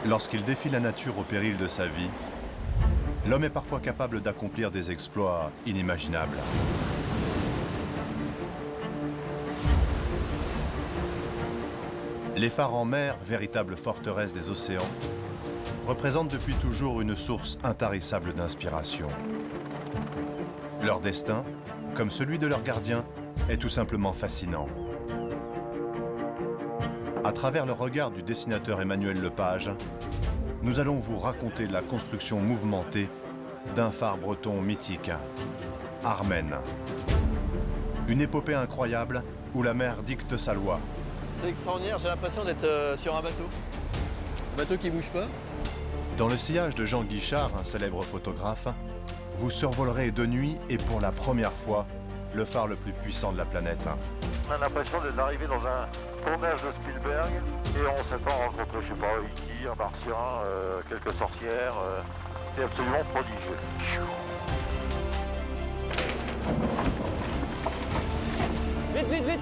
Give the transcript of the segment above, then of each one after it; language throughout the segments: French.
Lorsqu'il défie la nature au péril de sa vie, l'homme est parfois capable d'accomplir des exploits inimaginables. Les phares en mer, véritables forteresses des océans, représentent depuis toujours une source intarissable d'inspiration. Leur destin, comme celui de leurs gardiens, est tout simplement fascinant. À travers le regard du dessinateur Emmanuel Lepage, nous allons vous raconter la construction mouvementée d'un phare breton mythique, Armen. Une épopée incroyable où la mer dicte sa loi. C'est extraordinaire, j'ai l'impression d'être sur un bateau. Un bateau qui ne bouge pas. Dans le sillage de Jean Guichard, un célèbre photographe, vous survolerez de nuit et pour la première fois le phare le plus puissant de la planète. On a l'impression d'arriver dans un tournage de Spielberg et on s'attend à rencontrer, je sais pas, E.T., un martien, quelques sorcières. C'est absolument prodigieux. Vite, vite, vite!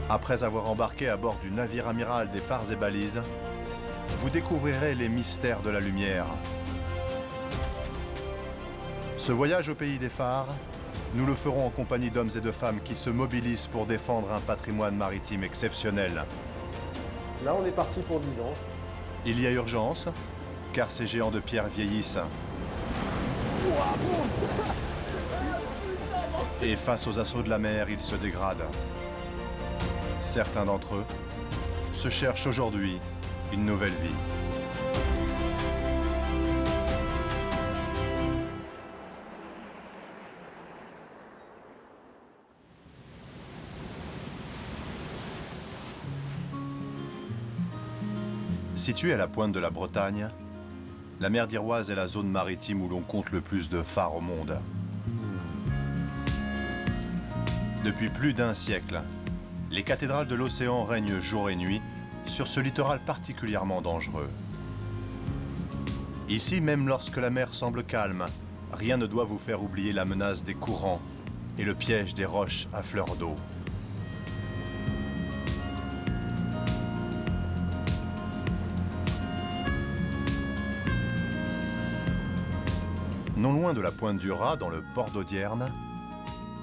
Après avoir embarqué à bord du navire amiral des phares et balises, vous découvrirez les mystères de la lumière. Ce voyage au pays des phares, nous le ferons en compagnie d'hommes et de femmes qui se mobilisent pour défendre un patrimoine maritime exceptionnel. Là, on est parti pour 10 ans. Il y a urgence, car ces géants de pierre vieillissent. Et face aux assauts de la mer, ils se dégradent. Certains d'entre eux se cherchent aujourd'hui une nouvelle vie. Située à la pointe de la Bretagne, la mer d'Iroise est la zone maritime où l'on compte le plus de phares au monde. Depuis plus d'un siècle, les cathédrales de l'océan règnent jour et nuit sur ce littoral particulièrement dangereux. Ici, même lorsque la mer semble calme, rien ne doit vous faire oublier la menace des courants et le piège des roches à fleur d'eau. Non loin de la pointe du Raz, dans le port d'Audierne,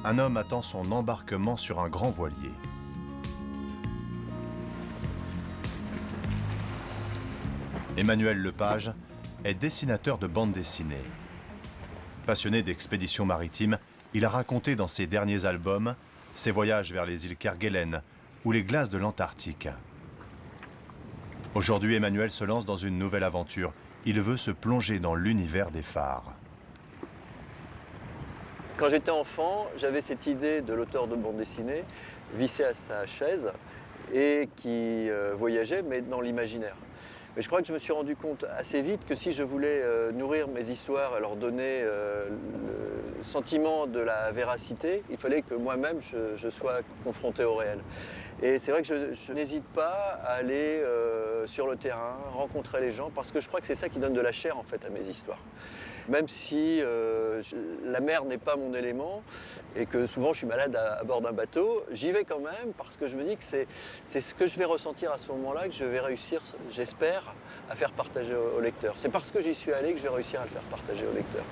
un homme attend son embarquement sur un grand voilier. Emmanuel Lepage est dessinateur de bande dessinée. Passionné d'expéditions maritimes, il a raconté dans ses derniers albums ses voyages vers les îles Kerguelen ou les glaces de l'Antarctique. Aujourd'hui, Emmanuel se lance dans une nouvelle aventure. Il veut se plonger dans l'univers des phares. Quand j'étais enfant, j'avais cette idée de l'auteur de bande dessinée vissé à sa chaise et qui voyageait, mais dans l'imaginaire. Mais je crois que je me suis rendu compte assez vite que si je voulais nourrir mes histoires et leur donner le sentiment de la véracité, il fallait que moi-même je sois confronté au réel. Et c'est vrai que je n'hésite pas à aller sur le terrain, rencontrer les gens, parce que je crois que c'est ça qui donne de la chair en fait à mes histoires. Même si la mer n'est pas mon élément et que souvent je suis malade à bord d'un bateau, j'y vais quand même parce que je me dis que c'est ce que je vais ressentir à ce moment-là que je vais réussir, j'espère, à faire partager au lecteur. C'est parce que j'y suis allé que je vais réussir à le faire partager au lecteur.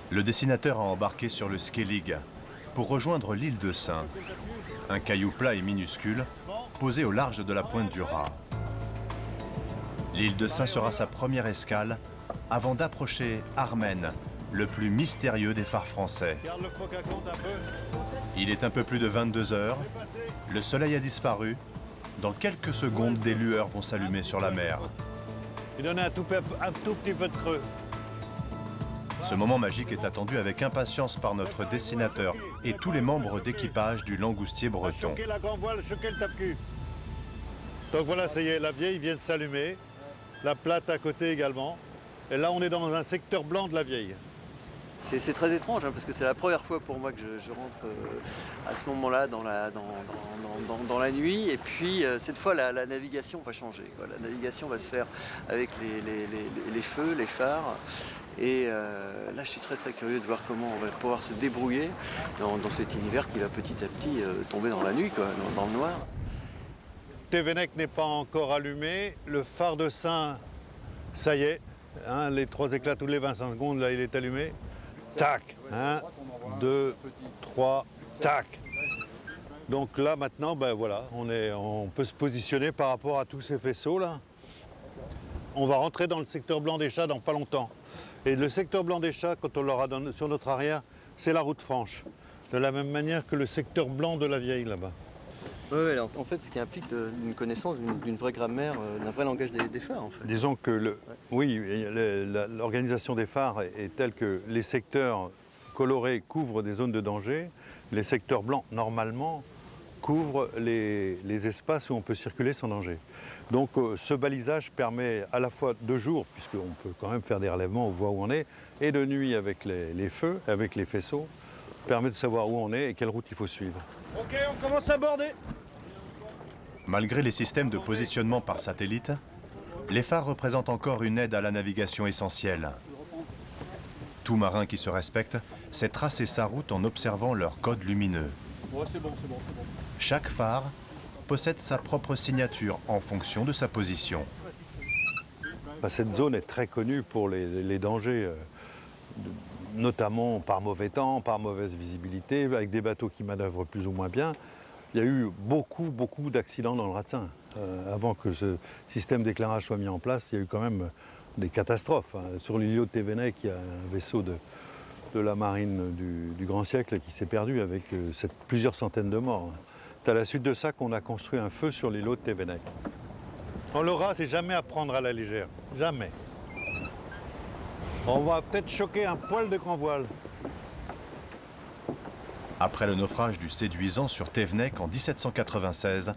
Le dessinateur a embarqué sur le Skellig pour rejoindre l'île de Sein, un caillou plat et minuscule posé au large de la pointe du Raz. L'île de Sein sera sa première escale avant d'approcher Armen, le plus mystérieux des phares français. Il est un peu plus de 22 heures, le soleil a disparu, dans quelques secondes des lueurs vont s'allumer sur la mer. Il donne un tout petit peu de creux. Ce moment magique est attendu avec impatience par notre dessinateur et tous les membres d'équipage du Langoustier breton. Choquer la grand voile, choquer le tape-cul. Donc voilà, ça y est, la vieille vient de s'allumer. La plate à côté également. Et là, on est dans un secteur blanc de la vieille. C'est très étrange parce que c'est la première fois pour moi que je rentre à ce moment-là dans la nuit. Et puis cette fois, la navigation va changer, quoi. La navigation va se faire avec les feux, les phares. Et là, je suis très très curieux de voir comment on va pouvoir se débrouiller dans cet univers qui va petit à petit tomber dans la nuit, quoi, dans le noir. Thévenec n'est pas encore allumé. Le phare de Saint, ça y est, hein, les 3 éclats tous les 25 secondes, là, il est allumé. Tac, 1, 2, 3, tac. Donc là, maintenant, ben voilà, on peut se positionner par rapport à tous ces faisceaux là. On va rentrer dans le secteur blanc des Chats dans pas longtemps. Et le secteur blanc des Chats, quand on l'aura sur notre arrière, c'est la route franche. De la même manière que le secteur blanc de la Vieille là-bas. Oui, en fait, ce qui implique une connaissance d'une vraie grammaire, d'un vrai langage des phares, en fait. Disons que l'organisation des phares est telle que les secteurs colorés couvrent des zones de danger, les secteurs blancs, normalement, couvrent les espaces où on peut circuler sans danger. Donc ce balisage permet à la fois de jour, puisqu'on peut quand même faire des relèvements, on voit où on est, et de nuit avec les feux, avec les faisceaux, permet de savoir où on est et quelle route il faut suivre. Ok, on commence à border. Malgré les systèmes de positionnement par satellite, les phares représentent encore une aide à la navigation essentielle. Tout marin qui se respecte sait tracer sa route en observant leur code lumineux. Ouais, c'est bon. Chaque phare possède sa propre signature en fonction de sa position. Cette zone est très connue pour les dangers, notamment par mauvais temps, par mauvaise visibilité, avec des bateaux qui manœuvrent plus ou moins bien. Il y a eu beaucoup d'accidents dans le Ratin. Avant que ce système d'éclairage soit mis en place, il y a eu quand même des catastrophes. Sur l'îlot de Thévenec, il y a un vaisseau de la marine du Grand Siècle qui s'est perdu avec plusieurs centaines de morts. C'est à la suite de ça qu'on a construit un feu sur l'îlot de Thévenec. On l'aura, c'est jamais à prendre à la légère. Jamais. On va peut-être choquer un poil de grand voile. Après le naufrage du Séduisant sur Thévenec en 1796,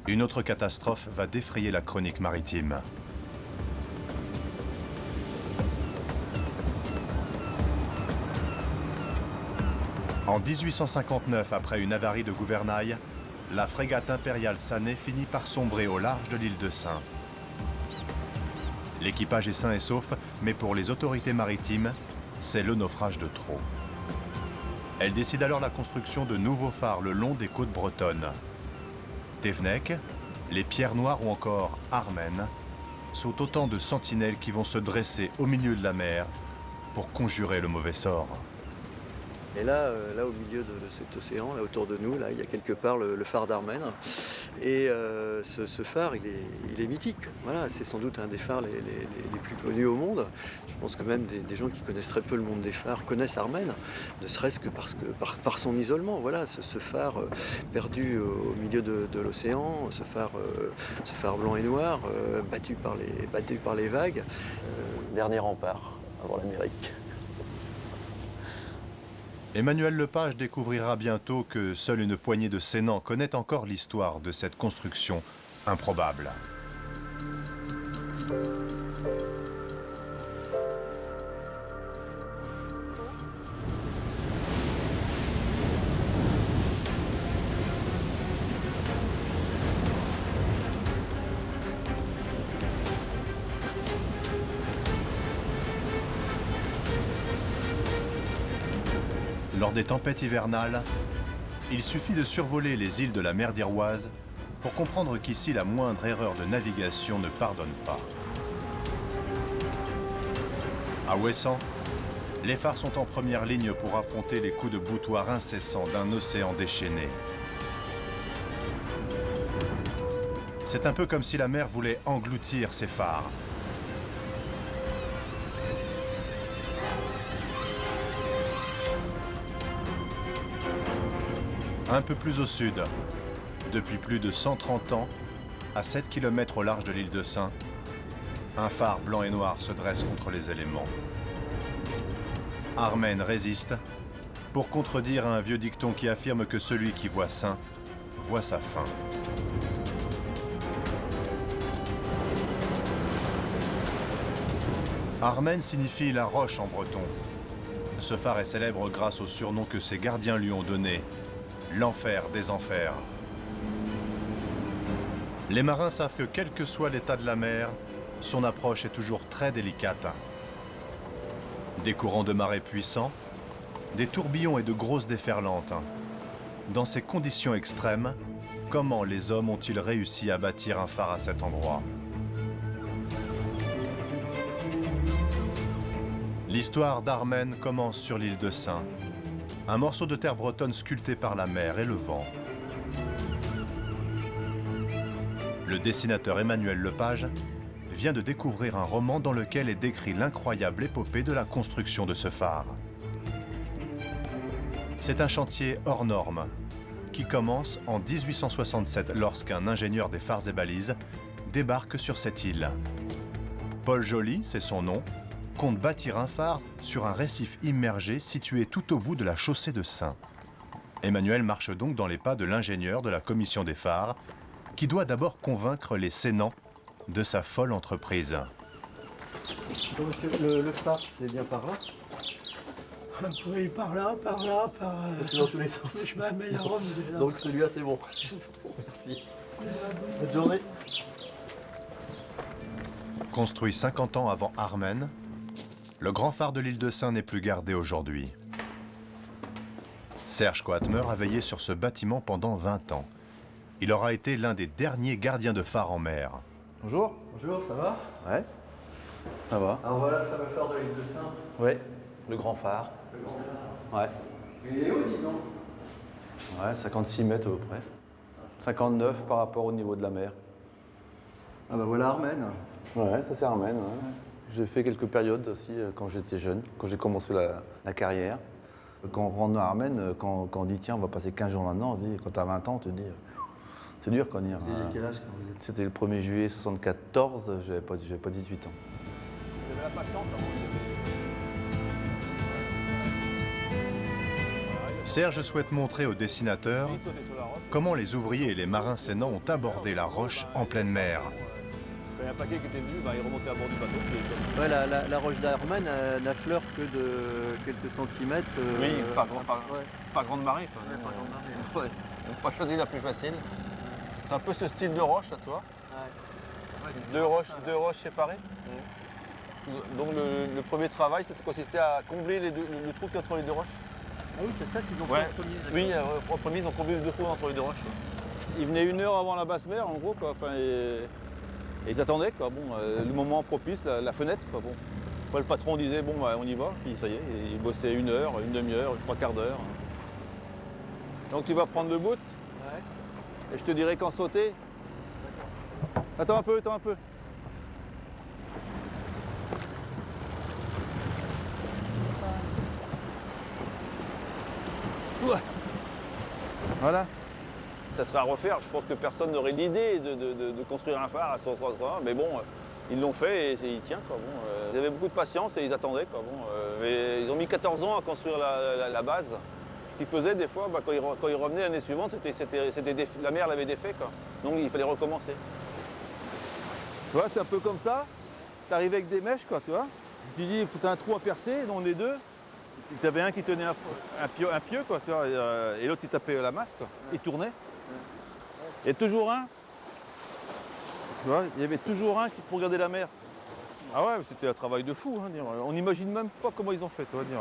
une autre catastrophe va défrayer la chronique maritime. En 1859, après une avarie de gouvernail, la frégate impériale Sané finit par sombrer au large de l'île de Saint. L'équipage est sain et sauf, mais pour les autorités maritimes, c'est le naufrage de trop. Elle décide alors la construction de nouveaux phares le long des côtes bretonnes. Thévenec, les Pierres Noires ou encore Armen sont autant de sentinelles qui vont se dresser au milieu de la mer pour conjurer le mauvais sort. Et là, au milieu de cet océan, là autour de nous, là, il y a quelque part le phare d'Armen. Et ce phare, il est mythique. Voilà, c'est sans doute un des phares les plus connus au monde. Je pense que même des gens qui connaissent très peu le monde des phares connaissent Armen, ne serait-ce que par son isolement. Voilà, ce phare perdu au milieu de l'océan, ce phare blanc et noir, battu par les vagues. Dernier rempart avant l'Amérique. Emmanuel Lepage découvrira bientôt que seule une poignée de Sénans connaît encore l'histoire de cette construction improbable. Lors des tempêtes hivernales, il suffit de survoler les îles de la mer d'Iroise pour comprendre qu'ici, la moindre erreur de navigation ne pardonne pas. À Ouessant, les phares sont en première ligne pour affronter les coups de boutoir incessants d'un océan déchaîné. C'est un peu comme si la mer voulait engloutir ses phares. Un peu plus au sud, depuis plus de 130 ans, à 7 km au large de l'île de Saint, un phare blanc et noir se dresse contre les éléments. Armen résiste pour contredire un vieux dicton qui affirme que celui qui voit Saint voit sa fin. Armen signifie la roche en breton. Ce phare est célèbre grâce au surnom que ses gardiens lui ont donné, l'enfer des enfers. Les marins savent que quel que soit l'état de la mer, son approche est toujours très délicate. Des courants de marée puissants, des tourbillons et de grosses déferlantes. Dans ces conditions extrêmes, comment les hommes ont-ils réussi à bâtir un phare à cet endroit? L'histoire d'Armen commence sur l'île de Sein, un morceau de terre bretonne sculpté par la mer et le vent. Le dessinateur Emmanuel Lepage vient de découvrir un roman dans lequel est décrit l'incroyable épopée de la construction de ce phare. C'est un chantier hors norme qui commence en 1867 lorsqu'un ingénieur des phares et balises débarque sur cette île. Paul Joly, c'est son nom, compte bâtir un phare sur un récif immergé situé tout au bout de la chaussée de Sein. Emmanuel marche donc dans les pas de l'ingénieur de la commission des phares qui doit d'abord convaincre les Sénans de sa folle entreprise. Donc, monsieur, le phare, c'est bien par là? Oui, par là, C'est dans tous les sens. le chemin mène à Rome. Déjà. Donc celui-là, c'est bon. Merci. Bonne journée. Construit 50 ans avant Armen, le grand phare de l'île de Sein n'est plus gardé aujourd'hui. Serge Coatmer a veillé sur ce bâtiment pendant 20 ans. Il aura été l'un des derniers gardiens de phare en mer. Bonjour. Bonjour, ça va? Ouais. Ça va? Alors voilà le fameux phare de l'île de Sein. Ouais. Le grand phare. Le grand phare. Ouais. Il est haut, dis donc. Ouais, 56 mètres à peu près. 59 par rapport au niveau de la mer. Ah bah voilà Armen. Ouais, ça c'est Armen. Ouais. J'ai fait quelques périodes aussi quand j'étais jeune, quand j'ai commencé la carrière. Quand on rentre à Armen, quand on dit tiens, on va passer 15 jours là-dedans, on dit, quand t'as 20 ans, on te dit c'est dur quand on y Vous aviez quel âge quand vous êtes? C'était le 1er juillet 74, j'avais pas 18 ans. Serge souhaite montrer aux dessinateurs comment les ouvriers et les marins sénans ont abordé la roche en pleine mer. Il y a un paquet qui était venu, il remontait à bord du bateau. Ouais, la roche d'Armen n'affleure que de quelques centimètres. Oui, pas ouais. grande marée. Quoi. Ouais, pas grande marée. Ouais. On n'a pas choisi la plus facile. C'est un peu ce style de roche, là, tu vois. Ouais, Deux roches séparées. Donc le premier travail, c'était consistait à combler le trou qu'il y a entre les deux roches. Ah oui, c'est ça qu'ils ont fait Ouais. en premier. d'accord. Oui, en premier, ils ont comblé les deux trous entre les deux roches. Ils venaient 1 heure avant la basse mer, en gros, quoi. Enfin, et ils attendaient, quoi. Bon, le moment propice, la fenêtre, quoi. Bon. Après, le patron disait, bon, bah, on y va, puis ça y est, et ils bossaient 1 heure, une demi-heure, 3/4 d'heure. Donc tu vas prendre le bout, Ouais. et je te dirai quand sauter. Attends un peu, Voilà. Ça serait à refaire. Je pense que personne n'aurait l'idée de construire un phare à 133, mais bon, ils l'ont fait et il tient. Quoi. Bon, ils avaient beaucoup de patience et ils attendaient. Quoi. Bon, mais ils ont mis 14 ans à construire la base. Ce qu'ils faisaient des fois, bah, quand ils revenaient l'année suivante, la mer l'avait défait. Quoi. Donc il fallait recommencer. Tu vois, c'est un peu comme ça. Tu arrives avec des mèches, quoi, tu vois. Tu dis, tu as un trou à percer, on est deux. Tu avais un qui tenait un pieu, quoi, tu vois, et l'autre il tapait la masse, quoi. Il tournait. Il y a toujours un. Tu vois, il y avait toujours un pour regarder la mer. Ah ouais, c'était un travail de fou. Hein, dire. On n'imagine même pas comment ils ont fait, tu vois, dire.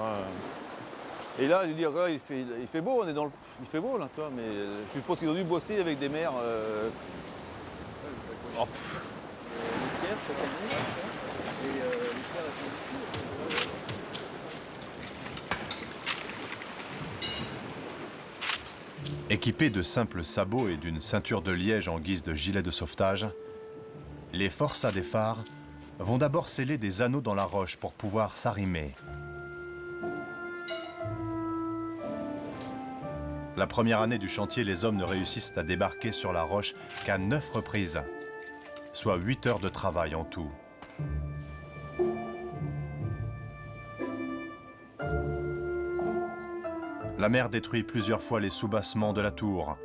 Et là, il dit, regarde, il fait beau, il fait beau là, tu vois, mais je suppose qu'ils ont dû bosser avec des mers. Oh, Pierre, chaque année, et les pierres, elles sont ici. Équipés de simples sabots et d'une ceinture de liège en guise de gilet de sauvetage, les forçats des phares vont d'abord sceller des anneaux dans la roche pour pouvoir s'arrimer. La première année du chantier, les hommes ne réussissent à débarquer sur la roche qu'à 9 reprises, soit 8 heures de travail en tout. La mer détruit plusieurs fois les soubassements de la tour.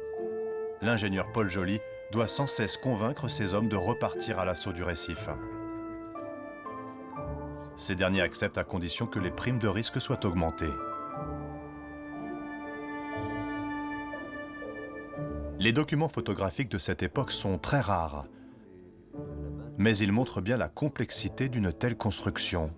L'ingénieur Paul Joly doit sans cesse convaincre ses hommes de repartir à l'assaut du récif. Ces derniers acceptent à condition que les primes de risque soient augmentées. Les documents photographiques de cette époque sont très rares, mais ils montrent bien la complexité d'une telle construction.